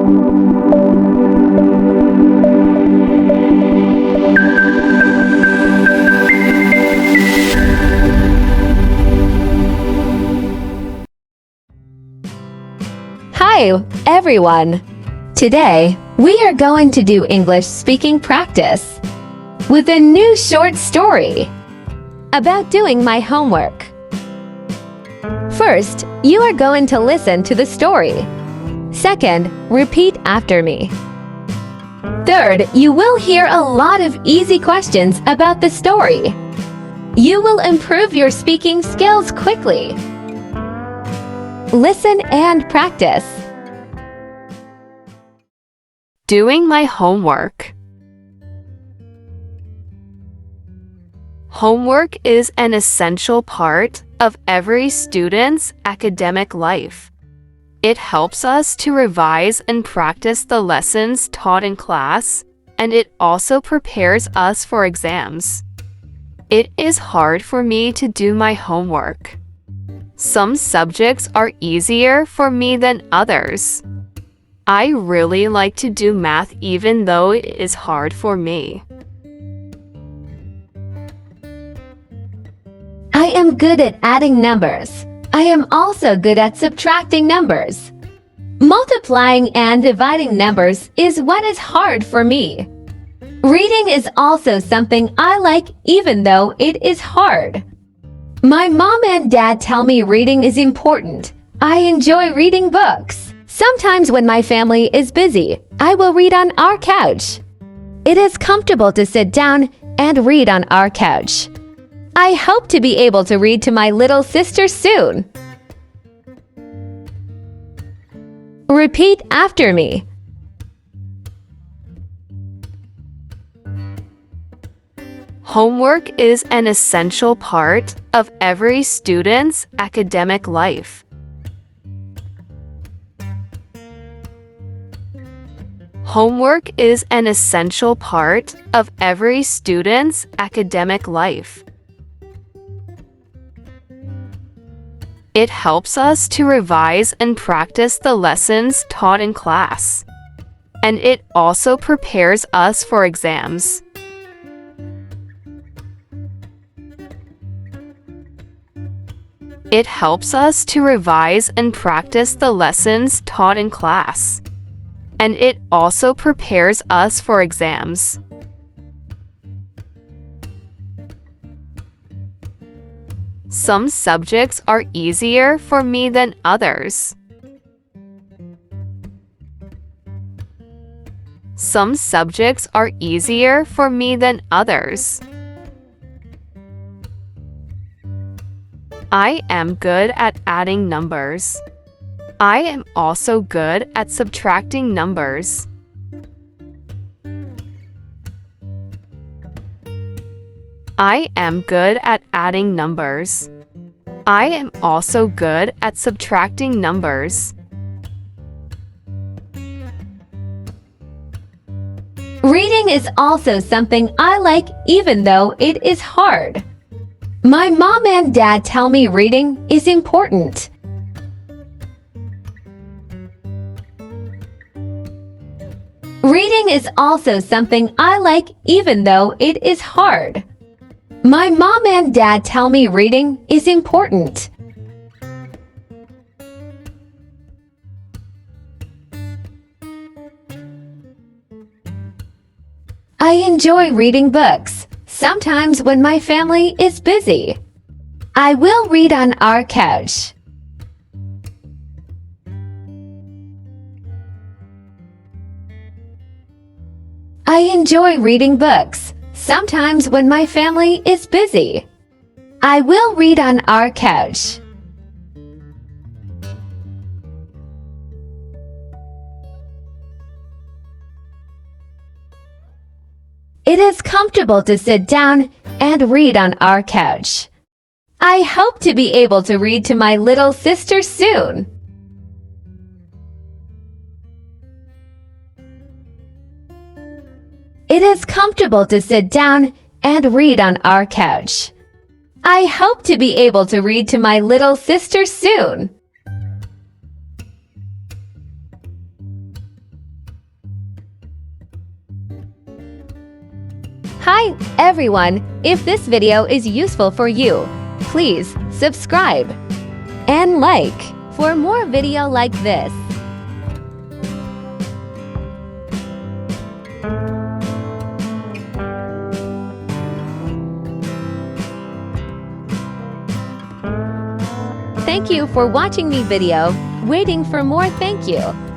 Hi, everyone! Today, we are going to do English speaking practice with a new short story about doing my homework. First, you are going to listen to the story. Second, repeat after me. Third, you will hear a lot of easy questions about the story. You will improve your speaking skills quickly. Listen and practice. Doing my homework. Homework is an essential part of every student's academic life. It helps us to revise and practice the lessons taught in class, and it also prepares us for exams. It is hard for me to do my homework. Some subjects are easier for me than others. I really like to do math even though it is hard for me. I am good at adding numbers. I am also good at subtracting numbers. Multiplying and dividing numbers is what is hard for me. Reading is also something I like even though it is hard. My mom and dad tell me reading is important. I enjoy reading books. Sometimes when my family is busy, I will read on our couch. It is comfortable to sit down and read on our couch. I hope to be able to read to my little sister soon. Repeat after me. Homework is an essential part of every student's academic life. Homework is an essential part of every student's academic life. It helps us to revise and practice the lessons taught in class, and it also prepares us for exams. It helps us to revise and practice the lessons taught in class, and it also prepares us for exams. Some subjects are easier for me than others. Some subjects are easier for me than others. I am good at adding numbers. I am also good at subtracting numbers. I am good at adding numbers. I am also good at subtracting numbers. Reading is also something I like even though it is hard. My mom and dad tell me reading is important. Reading is also something I like even though it is hard. My mom and dad tell me reading is important. I enjoy reading books, sometimes when my family is busy. I will read on our couch. I enjoy reading books, sometimes when my family is busy. I will read on our couch. It is comfortable to sit down and read on our couch. I hope to be able to read to my little sister soon. It is comfortable to sit down and read on our couch. I hope to be able to read to my little sister soon. Hi, everyone! If this video is useful for you, please subscribe and like for more video like this. Thank you for watching the video. Waiting for more. Thank you.